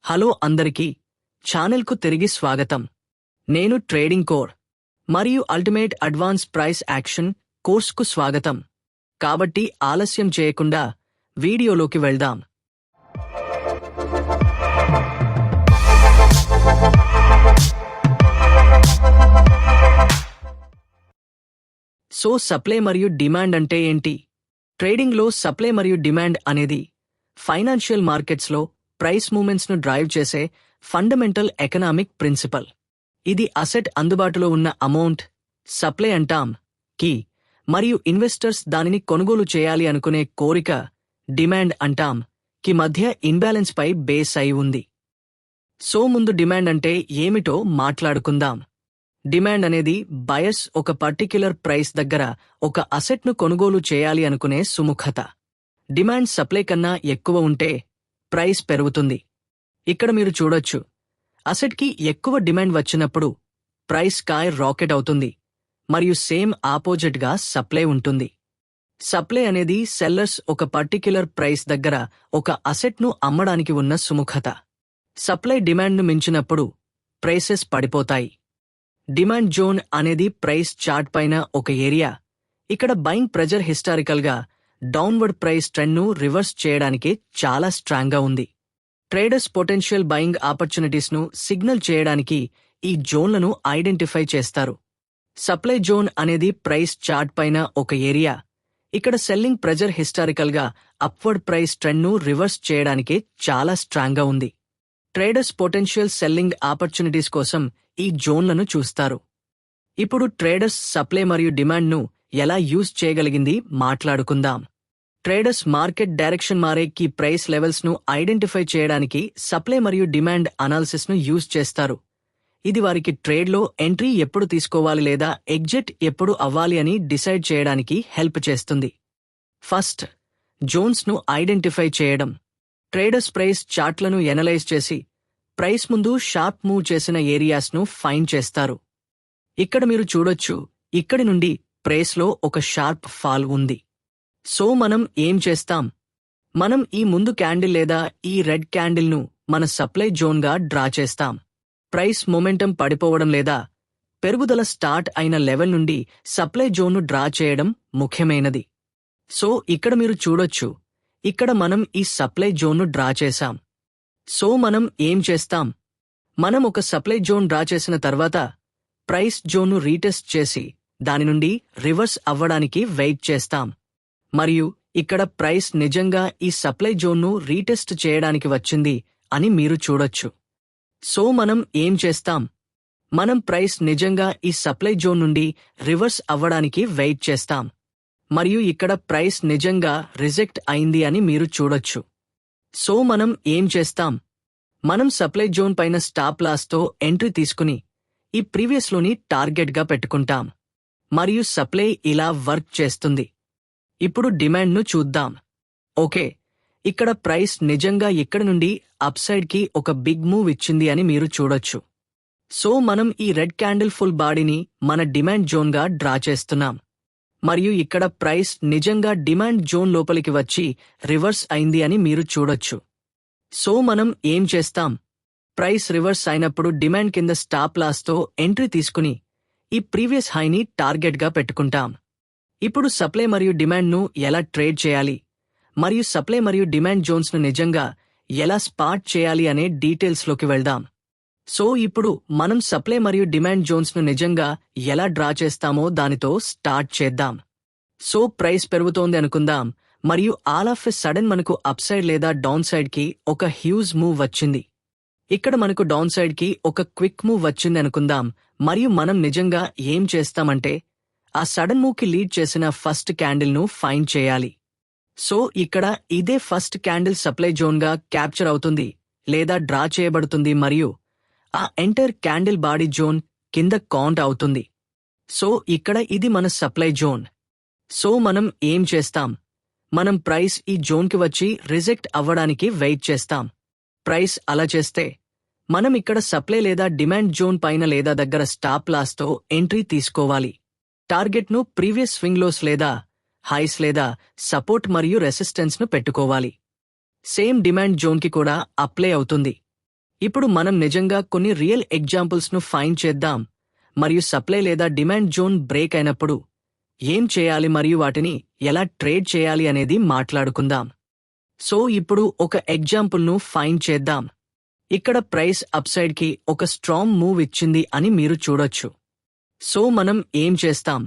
Hello అందరికీ, ఛానల్కు తిరిగి స్వాగతం. నేను ట్రేడింగ్ కోర్ మరియు అల్టిమేట్ అడ్వాన్స్ ప్రైస్ యాక్షన్ కోర్స్కు స్వాగతం. కాబట్టి ఆలస్యం చేయకుండా వీడియోలోకి వెళ్దాం. సప్లై మరియు డిమాండ్ అంటే ఏంటి? ట్రేడింగ్లో సప్లై మరియు డిమాండ్ అనేది ఫైనాన్షియల్ మార్కెట్స్లో ప్రైస్ మూమెంట్స్ను డ్రైవ్ చేసే ఫండమెంటల్ ఎకనామిక్ ప్రిన్సిపల్. ఇది అసెట్ అందుబాటులో ఉన్న అమౌంట్, సప్లై అంటాం కి, మరియు ఇన్వెస్టర్స్ దానిని కొనుగోలు చేయాలి అనుకునే కోరిక, డిమాండ్ అంటాం కి మధ్య ఇన్బ్యాలెన్స్ పై బేస్ అయి ఉంది. ముందు డిమాండ్ అంటే ఏమిటో మాట్లాడుకుందాం. డిమాండ్ అనేది బయర్స్ ఒక పర్టిక్యులర్ ప్రైస్ దగ్గర ఒక అసెట్ను కొనుగోలు చేయాలి అనుకునే సుముఖత. డిమాండ్ సప్లై కన్నా ఎక్కువ ఉంటే ప్రైస్ పెరుగుతుంది. ఇక్కడ మీరు చూడొచ్చు, అసెట్కి ఎక్కువ డిమాండ్ వచ్చినప్పుడు ప్రైస్ రాకెట్ అవుతుంది, మరియు సేమ్ ఆపోజిట్గా సప్లై ఉంటుంది. సప్లై అనేది సెల్లర్స్ ఒక పర్టిక్యులర్ ప్రైస్ దగ్గర ఒక అసెట్ను అమ్మడానికి ఉన్న సుముఖత. సప్లై డిమాండ్ను మించినప్పుడు ప్రైసెస్ పడిపోతాయి. డిమాండ్ జోన్ అనేది ప్రైస్ చార్ట్ పైన ఒక ఏరియా. ఇక్కడ బయింగ్ ప్రెజర్ హిస్టారికల్గా డౌన్వర్డ్ ప్రైస్ ట్రెండ్ను రివర్స్ చేయడానికి చాలా స్ట్రాంగ్గా ఉంది. ట్రేడర్స్ పొటెన్షియల్ బయింగ్ ఆపర్చునిటీస్ను సిగ్నల్ చేయడానికి ఈ జోన్లను ఐడెంటిఫై చేస్తారు. సప్లై జోన్ అనేది ప్రైస్ చార్ట్ పైన ఒక ఏరియా. ఇక్కడ సెల్లింగ్ ప్రెజర్ హిస్టారికల్గా అప్వర్డ్ ప్రైస్ ట్రెండ్ను రివర్స్ చేయడానికి చాలా స్ట్రాంగ్గా ఉంది. ట్రేడర్స్ పొటెన్షియల్ సెల్లింగ్ ఆపర్చునిటీస్ కోసం ఈ జోన్లను చూస్తారు. ఇప్పుడు ట్రేడర్స్ సప్లై మరియు డిమాండ్ను ఎలా యూజ్ చేయగలిగింది మాట్లాడుకుందాం. ట్రేడర్స్ మార్కెట్ డైరెక్షన్ మారే కీ ప్రైస్ లెవెల్స్ను ఐడెంటిఫై చేయడానికి సప్లై మరియు డిమాండ్ అనాలిసిస్ను యూజ్ చేస్తారు. ఇది వారికి ట్రేడ్లో ఎంట్రీ ఎప్పుడు తీసుకోవాలి లేదా ఎగ్జిట్ ఎప్పుడు అవ్వాలి అని డిసైడ్ చేయడానికి హెల్ప్ చేస్తుంది. ఫస్ట్, జోన్స్ను ఐడెంటిఫై చేయడం. ట్రేడర్స్ ప్రైస్ చార్ట్లను ఎనలైజ్ చేసి ప్రైస్ ముందు షార్ప్ మూవ్ చేసిన ఏరియాస్ను ఫైండ్ చేస్తారు. ఇక్కడ మీరు చూడొచ్చు, ఇక్కడి నుండి ప్రైస్లో ఒక షార్ప్ ఫాల్ ఉంది. మనం ఏం చేస్తాం? మనం ఈ ముందు క్యాండిల్ లేదా ఈ రెడ్ క్యాండిల్ను మన సప్లై జోన్గా డ్రా చేస్తాం. ప్రైస్ మొమెంటం పడిపోవడం లేదా పెరుగుదల స్టార్ట్ అయిన లెవెల్ నుండి సప్లై జోన్ను డ్రా చేయడం ముఖ్యమైనది. ఇక్కడ మీరు చూడొచ్చు, ఇక్కడ మనం ఈ సప్లై జోన్ను డ్రా చేశాం. మనం ఏం చేస్తాం? మనం ఒక సప్లై జోన్ డ్రా చేసిన తర్వాత ప్రైస్ జోన్ను రీటెస్ట్ చేసి దాని నుండి రివర్స్ అవ్వడానికి వెయిట్ చేస్తాం. మరియు ఇక్కడ ప్రైస్ నిజంగా ఈ సప్లై జోన్ను రీటెస్ట్ చేయడానికి వచ్చింది అని మీరు చూడొచ్చు. మనం ఏం చేస్తాం? మనం ప్రైస్ నిజంగా ఈ సప్లై జోన్ నుండి రివర్స్ అవ్వడానికి వెయిట్ చేస్తాం. మరియు ఇక్కడ ప్రైస్ నిజంగా రిజెక్ట్ అయింది అని మీరు చూడొచ్చు. మనం ఏం చేస్తాం? మనం సప్లై జోన్ పైన స్టాప్ లాస్తో ఎంట్రీ తీసుకుని ఈ ప్రీవియస్లోని టార్గెట్గా పెట్టుకుంటాం. మరియు సప్లై ఇలా వర్క్ చేస్తుంది. ఇప్పుడు డిమాండ్ను చూద్దాం. ఇక్కడ ప్రైస్ నిజంగా ఇక్కడి నుండి అప్సైడ్కి ఒక బిగ్ మూవ్ ఇచ్చింది అని మీరు చూడొచ్చు. మనం ఈ రెడ్ క్యాండిల్ ఫుల్ బాడీని మన డిమాండ్ జోన్గా డ్రా చేస్తున్నాం. మరియు ఇక్కడ ప్రైస్ నిజంగా డిమాండ్ జోన్ లోపలికి వచ్చి రివర్స్ అయింది అని మీరు చూడొచ్చు. మనం ఏం చేస్తాం? ప్రైస్ రివర్స్ అయినప్పుడు డిమాండ్ కింద స్టాప్ లాస్తో ఎంట్రీ తీసుకుని ఈ ప్రీవియస్ హైని టార్గెట్గా పెట్టుకుంటాం. ఇప్పుడు సప్లై మరియు డిమాండ్ను ఎలా ట్రేడ్ చేయాలి మరియు సప్లై మరియు డిమాండ్ జోన్స్ను నిజంగా ఎలా స్పాట్ చేయాలి అనే డీటెయిల్స్లోకి వెళ్దాం. ఇప్పుడు మనం సప్లై మరియు డిమాండ్ జోన్స్ను నిజంగా ఎలా డ్రా చేస్తామో దానితో స్టార్ట్ చేద్దాం. ప్రైస్ పెరుగుతోంది అనుకుందాం, మరియు ఆల్ ఆఫ్ ఎ సడన్ మనకు అప్ సైడ్ లేదా డౌన్ సైడ్కి ఒక హ్యూజ్ మూవ్ వచ్చింది. ఇక్కడ మనకు డౌన్ సైడ్కి ఒక క్విక్ మూవ్ వచ్చింది అనుకుందాం, మరియు మనం నిజంగా ఏం చేస్తామంటే ఆ సడన్ మూవ్కి లీడ్ చేసిన ఫస్ట్ క్యాండిల్ను ఫైండ్ చేయాలి. ఇక్కడ ఇదే ఫస్ట్ క్యాండిల్ సప్లై జోన్గా క్యాప్చర్ అవుతుంది లేదా డ్రా చేయబడుతుంది, మరియు ఆ ఎంటైర్ క్యాండిల్ బాడీ జోన్ కింద కౌంట్ అవుతుంది. ఇక్కడ ఇది మన సప్లై జోన్. మనం ఏం చేస్తాం? మనం ప్రైస్ ఈ జోన్కి వచ్చి రిజెక్ట్ అవ్వడానికి వెయిట్ చేస్తాం. ప్రైస్ అలా చేస్తే మనం ఇక్కడ సప్లై లేదా డిమాండ్ జోన్ పైన లేదా దగ్గర స్టాప్ లాస్తో ఎంట్రీ తీసుకోవాలి. టార్గెట్ను ప్రీవియస్ స్వింగ్ లోస్ లేదా హైస్ లేదా సపోర్ట్ మరియు రెసిస్టెన్స్ను పెట్టుకోవాలి. సేమ్ డిమాండ్ జోన్కి కూడా అప్లై అవుతుంది. ఇప్పుడు మనం నిజంగా కొన్ని రియల్ ఎగ్జాంపుల్స్ను ఫైండ్ చేద్దాం మరియు సప్లై లేదా డిమాండ్ జోన్ బ్రేక్ అయినప్పుడు ఏం చేయాలి మరియు వాటిని ఎలా ట్రేడ్ చేయాలి అనేది మాట్లాడుకుందాం. సో ఇప్పుడు ఒక ఎగ్జాంపుల్ను ఫైండ్ చేద్దాం. ఇక్కడ ప్రైస్ అప్సైడ్కి ఒక స్ట్రాంగ్ మూవ్ ఇచ్చింది అని మీరు చూడొచ్చు. సో మనం ఏం చేస్తాం?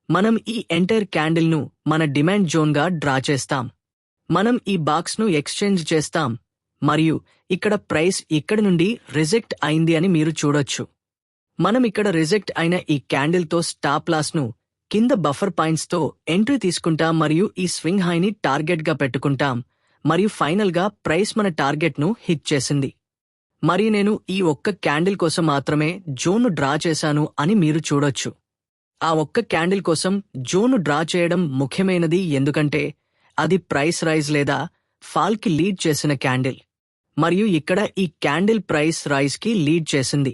మనం ఈ ఎంటైర్ క్యాండిల్ను మన డిమాండ్ జోన్గా డ్రా చేస్తాం. మనం ఈ బాక్స్ను ఎక్స్చేంజ్ చేస్తాం మరియు ఇక్కడ ప్రైస్ ఇక్కడి నుండి రిజెక్ట్ అయింది అని మీరు చూడొచ్చు. మనం ఇక్కడ రిజెక్ట్ అయిన ఈ క్యాండిల్తో స్టాప్ లాస్ను కింద బఫర్ పాయింట్స్తో ఎంట్రీ తీసుకుంటాం మరియు ఈ స్వింగ్ హైని టార్గెట్గా పెట్టుకుంటాం మరియు ఫైనల్గా ప్రైస్ మన టార్గెట్ను హిట్ చేసింది. మరియు నేను ఈ ఒక్క క్యాండిల్ కోసం మాత్రమే జోన్ను డ్రా చేశాను అని మీరు చూడొచ్చు. ఆ ఒక్క క్యాండిల్ కోసం జోన్ను డ్రా చేయడం ముఖ్యమైనది, ఎందుకంటే అది ప్రైస్ రైజ్ లేదా ఫాల్కి లీడ్ చేసిన క్యాండిల్ మరియు ఇక్కడ ఈ క్యాండిల్ ప్రైస్ రైజ్కి లీడ్ చేసింది.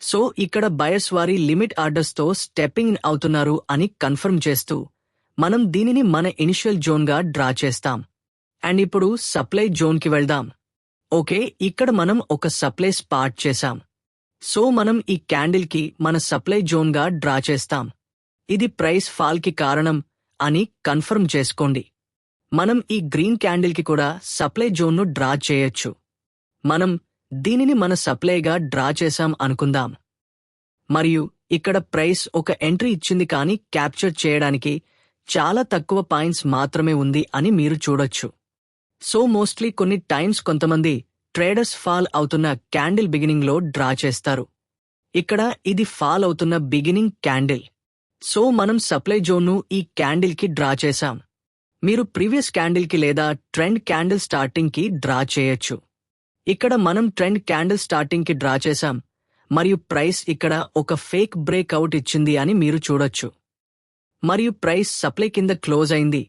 సో ఇక్కడ బయర్స్ వారి లిమిట్ ఆర్డర్స్తో స్టెప్పింగ్ ఇన్ అవుతున్నారు అని కన్ఫర్మ్ చేస్తూ మనం దీనిని మన ఇనిషియల్ జోన్గా డ్రా చేస్తాం. అండ్ ఇప్పుడు సప్లై జోన్కి వెళ్దాం. ఓకే, ఇక్కడ మనం ఒక సప్లై స్పాట్ చేశాం. సో మనం ఈ క్యాండిల్కి మన సప్లై జోన్గా డ్రా చేస్తాం. ఇది ప్రైస్ ఫాల్కి కారణం అని కన్ఫర్మ్ చేసుకోండి. మనం ఈ గ్రీన్ క్యాండిల్కి కూడా సప్లై జోన్ను డ్రా చేయొచ్చు. మనం దీనిని మన సప్లైగా డ్రా చేశాం అనుకుందాం. మరియు ఇక్కడ ప్రైస్ ఒక ఎంట్రీ ఇచ్చింది కానీ క్యాప్చర్ చేయడానికి చాలా తక్కువ పాయింట్స్ మాత్రమే ఉంది అని మీరు చూడొచ్చు. సో మోస్ట్లీ కొన్ని టైమ్స్ కొంతమంది ట్రేడర్స్ ఫాల్ అవుతున్న క్యాండిల్ బిగినింగ్లో డ్రా చేస్తారు. ఇక్కడ ఇది ఫాల్ అవుతున్న బిగినింగ్ క్యాండిల్. సో మనం సప్లై జోన్ను ఈ క్యాండిల్కి డ్రా చేశాం. మీరు ప్రీవియస్ క్యాండిల్కి లేదా ట్రెండ్ క్యాండిల్ స్టార్టింగ్కి డ్రా చేయొచ్చు. ఇక్కడ మనం ట్రెండ్ క్యాండిల్ స్టార్టింగ్కి డ్రా చేశాం మరియు ప్రైస్ ఇక్కడ ఒక ఫేక్ బ్రేక్అవుట్ ఇచ్చింది అని మీరు చూడొచ్చు. మరియు ప్రైస్ సప్లై కింద క్లోజ్ అయింది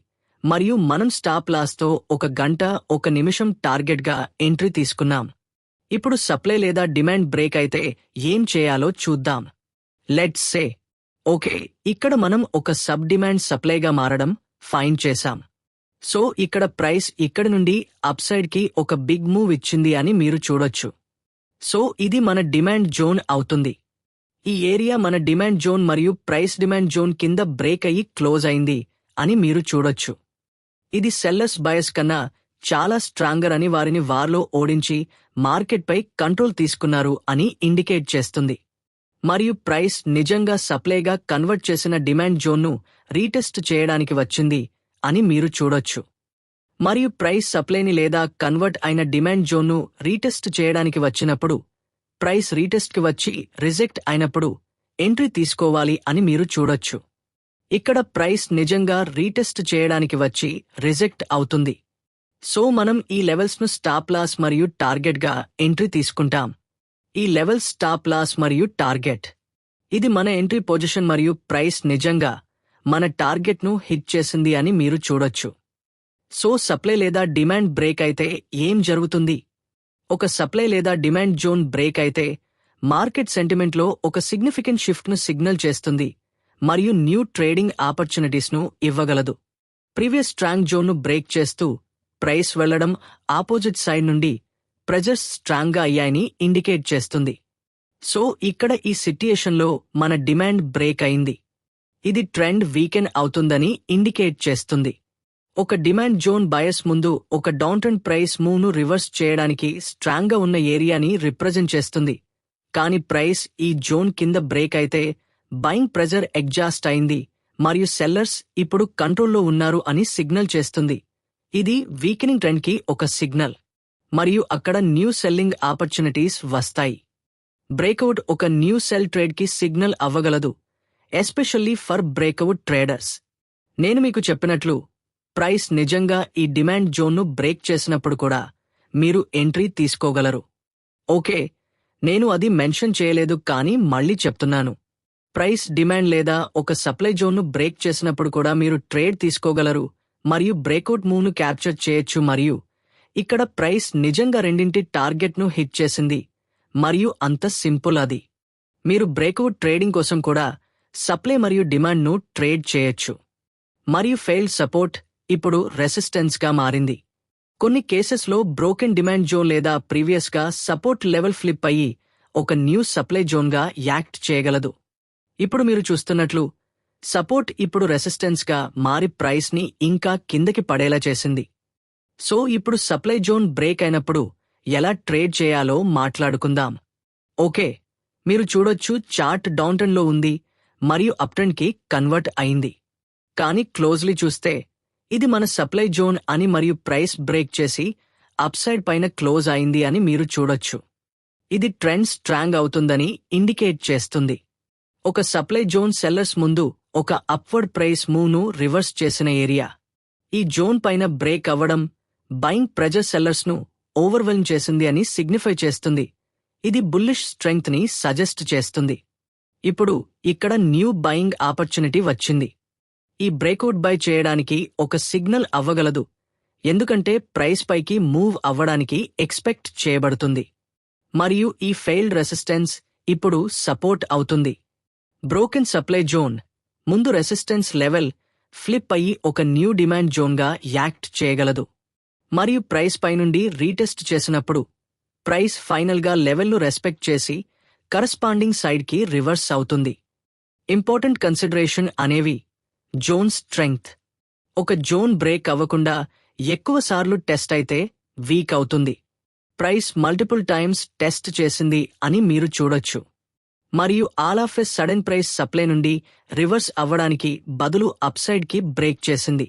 మరియు మనం స్టాప్ లాస్తో 1 గంట 1 నిమిషం టార్గెట్గా ఎంట్రీ తీసుకున్నాం. ఇప్పుడు సప్లై లేదా డిమాండ్ బ్రేక్ అయితే ఏం చేయాలో చూద్దాం. లెట్స్ సే ఓకే, ఇక్కడ మనం ఒక సబ్ డిమాండ్ సప్లైగా మారడం ఫైండ్ చేశాం. సో ఇక్కడ ప్రైస్ ఇక్కడి నుండి అప్సైడ్కి ఒక బిగ్ మూవ్ ఇచ్చింది అని మీరు చూడొచ్చు. సో ఇది మన డిమాండ్ జోన్ అవుతుంది. ఈ ఏరియా మన డిమాండ్ జోన్ మరియు ప్రైస్ డిమాండ్ జోన్ కింద బ్రేక్ అయ్యి క్లోజ్ అయింది అని మీరు చూడొచ్చు. ఇది సెల్లర్స్ బయస్ కన్నా చాలా స్ట్రాంగర్ అని, వారిని వార్లో ఓడించి మార్కెట్పై కంట్రోల్ తీసుకున్నారు అని ఇండికేట్ చేస్తుంది. మరియు ప్రైస్ నిజంగా సప్లైగా కన్వర్ట్ చేసిన డిమాండ్ జోన్ను రీటెస్ట్ చేయడానికి వచ్చింది అని మీరు చూడొచ్చు. మరియు ప్రైస్ సప్లైని లేదా కన్వర్ట్ అయిన డిమాండ్ జోన్ను రీటెస్ట్ చేయడానికి వచ్చినప్పుడు, ప్రైస్ రీటెస్ట్కి వచ్చి రిజెక్ట్ అయినప్పుడు ఎంట్రీ తీసుకోవాలి అని మీరు చూడొచ్చు. ఇక్కడ ప్రైస్ నిజంగా రీటెస్ట్ చేయడానికి వచ్చి రిజెక్ట్ అవుతుంది. సో మనం ఈ లెవెల్స్ను స్టాప్ లాస్ మరియు టార్గెట్గా ఎంట్రీ తీసుకుంటాం. ఈ లెవెల్స్ స్టాప్ లాస్ మరియు టార్గెట్. ఇది మన ఎంట్రీ పొజిషన్ మరియు ప్రైస్ నిజంగా మన టార్గెట్ను హిట్ చేసింది అని మీరు చూడొచ్చు. సో సప్లై లేదా డిమాండ్ బ్రేక్ అయితే ఏం జరుగుతుంది? ఒక సప్లై లేదా డిమాండ్ జోన్ బ్రేక్ అయితే మార్కెట్ సెంటిమెంట్లో ఒక సిగ్నిఫికెంట్ షిఫ్ట్ను సిగ్నల్ చేస్తుంది మరియు న్యూ ట్రేడింగ్ ఆపర్చునిటీస్ను ఇవ్వగలదు. ప్రీవియస్ స్ట్రాంగ్ జోన్ను బ్రేక్ చేస్తూ ప్రైస్ వెళ్లడం ఆపోజిట్ సైడ్ నుండి ప్రెజర్స్ స్ట్రాంగ్గా అయ్యాయని ఇండికేట్ చేస్తుంది. సో ఇక్కడ ఈ సిట్యుయేషన్లో మన డిమాండ్ బ్రేక్ అయింది. ఇది ట్రెండ్ వీకెండ్ అవుతుందని ఇండికేట్ చేస్తుంది. ఒక డిమాండ్ జోన్ బయస్ ముందు ఒక డౌన్ ట్రెండ్ ప్రైస్ మూవ్ను రివర్స్ చేయడానికి స్ట్రాంగ్గా ఉన్న ఏరియాని రిప్రజెంట్ చేస్తుంది. కానీ ప్రైస్ ఈ జోన్ కింద బ్రేక్ అయితే బయింగ్ ప్రెజర్ ఎగ్జాస్ట్ అయింది మరియు సెల్లర్స్ ఇప్పుడు కంట్రోల్లో ఉన్నారు అని సిగ్నల్ చేస్తుంది. ఇది వీకెనింగ్ ట్రెండ్కి ఒక సిగ్నల్ మరియు అక్కడ న్యూ సెల్లింగ్ ఆపర్చునిటీస్ వస్తాయి. బ్రేక్అవుట్ ఒక న్యూ సెల్ ట్రేడ్కి సిగ్నల్ అవ్వగలదు, ఎస్పెషల్లీ ఫర్ బ్రేక్అవుట్ ట్రేడర్స్. నేను మీకు చెప్పినట్లు ప్రైస్ నిజంగా ఈ డిమాండ్ జోన్ను బ్రేక్ చేసినప్పుడు కూడా మీరు ఎంట్రీ తీసుకోగలరు. ఓకే, నేను అది మెన్షన్ చేయలేదు కానీ మళ్ళీ చెప్తున్నాను. ప్రైస్ డిమాండ్ లేదా ఒక సప్లై జోన్ను బ్రేక్ చేసినప్పుడు కూడా మీరు ట్రేడ్ తీసుకోగలరు మరియు బ్రేక్అవుట్ మూవ్ను క్యాప్చర్ చేయొచ్చు. మరియు ఇక్కడ ప్రైస్ నిజంగా రెండింటి టార్గెట్ను హిట్ చేసింది మరియు అంత సింపుల్ అది. మీరు బ్రేక్అవుట్ ట్రేడింగ్ కోసం కూడా సప్లై మరియు డిమాండ్ను ట్రేడ్ చేయొచ్చు. మరియు ఫెయిల్డ్ సపోర్ట్ ఇప్పుడు రెసిస్టెన్స్గా మారింది. కొన్ని కేసెస్లో బ్రోకెన్ డిమాండ్ జోన్ లేదా ప్రీవియస్గా సపోర్ట్ లెవెల్ ఫ్లిప్ అయ్యి ఒక న్యూ సప్లై జోన్గా యాక్ట్ చేయగలదు. ఇప్పుడు మీరు చూస్తున్నట్లు సపోర్ట్ ఇప్పుడు రెసిస్టెన్స్గా మారి ప్రైస్ని ఇంకా కిందకి పడేలా చేసింది. సో ఇప్పుడు సప్లై జోన్ బ్రేక్ అయినప్పుడు ఎలా ట్రేడ్ చేయాలో మాట్లాడుకుందాం. ఓకే, మీరు చూడొచ్చు చార్ట్ డౌన్టర్న్లో ఉంది మరియు అప్ట్రెండ్కి కన్వర్ట్ అయింది. కానీ క్లోజ్లీ చూస్తే ఇది మన సప్లై జోన్ అని మరియు ప్రైస్ బ్రేక్ చేసి అప్సైడ్ పైన క్లోజ్ అయింది అని మీరు చూడొచ్చు. ఇది ట్రెండ్ స్ట్రాంగ్ అవుతుందని ఇండికేట్ చేస్తుంది. ఒక సప్లై జోన్ సెల్లర్స్ ముందు ఒక అప్వర్డ్ ప్రైస్ మూవ్ను రివర్స్ చేసిన ఏరియా. ఈ జోన్ పైన బ్రేక్ అవ్వడం బయింగ్ ప్రెజర్ సెల్లర్స్ను ఓవర్వెల్మ్ చేసింది అని సిగ్నిఫై చేస్తుంది. ఇది బుల్లిష్ స్ట్రెంగ్త్ ని సజెస్ట్ చేస్తుంది. ఇప్పుడు ఇక్కడ న్యూ బయింగ్ ఆపర్చునిటీ వచ్చింది. ఈ బ్రేక్అవుట్ బై చేయడానికి ఒక సిగ్నల్ అవ్వగలదు, ఎందుకంటే ప్రైస్ పైకి మూవ్ అవ్వడానికి ఎక్స్పెక్ట్ చేయబడుతుంది. మరియు ఈ ఫెయిల్డ్ రెసిస్టెన్స్ ఇప్పుడు సపోర్ట్ అవుతుంది. బ్రోకెన్ సప్లై జోన్ ముందు రెసిస్టెన్స్ లెవెల్ ఫ్లిప్ అయ్యి ఒక న్యూ డిమాండ్ జోన్గా యాక్ట్ చేయగలదు. మరియు ప్రైస్ పైనుండి రీటెస్ట్ చేసినప్పుడు ప్రైస్ ఫైనల్గా లెవెల్ను రెస్పెక్ట్ చేసి కరస్పాండింగ్ సైడ్కి రివర్స్ అవుతుంది. ఇంపార్టెంట్ కన్సిడరేషన్ అనేవి జోన్ స్ట్రెంగ్త్. ఒక జోన్ బ్రేక్ అవ్వకుండా ఎక్కువసార్లు టెస్ట్ అయితే వీక్ అవుతుంది. ప్రైస్ మల్టిపుల్ టైమ్స్ టెస్ట్ చేసింది అని మీరు చూడొచ్చు. మరియు all of a sudden price supply నుండి రివర్స్ అవ్వడానికి బదులు అప్సైడ్కి బ్రేక్ చేసింది.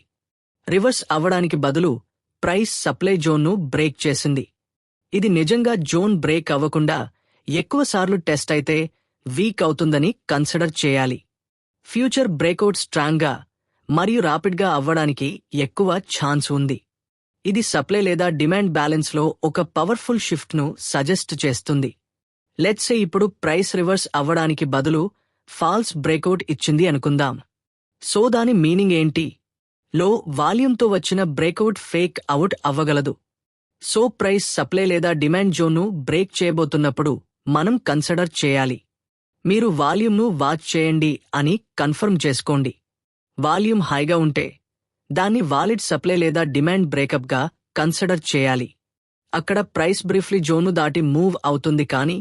రివర్స్ అవ్వడానికి బదులు ప్రైస్ సప్లై జోన్ను బ్రేక్ చేసింది. ఇది నిజంగా జోన్ బ్రేక్ అవ్వకుండా ఎక్కువసార్లు టెస్ట్ అయితే వీక్ అవుతుందని కన్సిడర్ చేయాలి. ఫ్యూచర్ బ్రేక్అవుట్ స్ట్రాంగ్గా మరియు రాపిడ్గా అవ్వడానికి ఎక్కువ ఛాన్స్ ఉంది. ఇది సప్లై లేదా డిమాండ్ బ్యాలెన్స్లో ఒక పవర్ఫుల్ షిఫ్ట్ను సజెస్ట్ చేస్తుంది. లెట్స్ సే ఇప్పుడు ప్రైస్ రివర్స్ అవ్వడానికి బదులు ఫాల్స్ బ్రేక్అవుట్ ఇచ్చింది అనుకుందాం. సో దాని మీనింగ్ ఏంటి? లో వాల్యూమ్తో వచ్చిన బ్రేక్అవుట్ ఫేక్ అవుట్ అవ్వగలదు. సో ప్రైస్ సప్లై లేదా డిమాండ్ జోన్ను బ్రేక్ చేయబోతున్నప్పుడు మనం కన్సిడర్ చేయాలి. మీరు వాల్యూమ్ను వాచ్ చేయండి అని కన్ఫర్మ్ చేసుకోండి. వాల్యూమ్ హైగా ఉంటే దాన్ని వాలిడ్ సప్లై లేదా డిమాండ్ బ్రేకప్గా కన్సిడర్ చేయాలి. అక్కడ ప్రైస్ బ్రీఫ్లీ జోన్ను దాటి మూవ్ అవుతుంది కానీ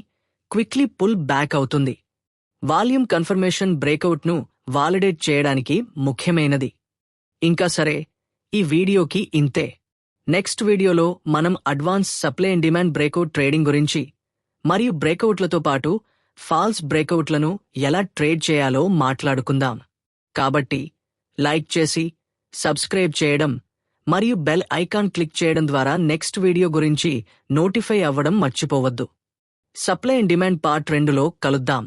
క్విక్లీ పుల్ బ్యాక్ అవుతుంది. వాల్యూమ్ కన్ఫర్మేషన్ బ్రేకౌట్ను వాలిడేట్ చేయడానికి ముఖ్యమైనది. ఇంకా సరే, ఈ వీడియోకి ఇంతే. నెక్స్ట్ వీడియోలో మనం advance supply and demand breakout trading గురించి మరియు బ్రేకౌట్లతో పాటు ఫాల్స్ బ్రేకౌట్లను ఎలా ట్రేడ్ చేయాలో మాట్లాడుకుందాం. కాబట్టి లైక్ చేసి సబ్స్క్రైబ్ చేయడం మరియు బెల్ ఐకాన్ క్లిక్ చేయడం ద్వారా నెక్స్ట్ వీడియో గురించి నోటిఫై అవ్వడం మర్చిపోవద్దు. సప్లై అండ్ డిమాండ్ పార్ట్ 2లో కలుద్దాం.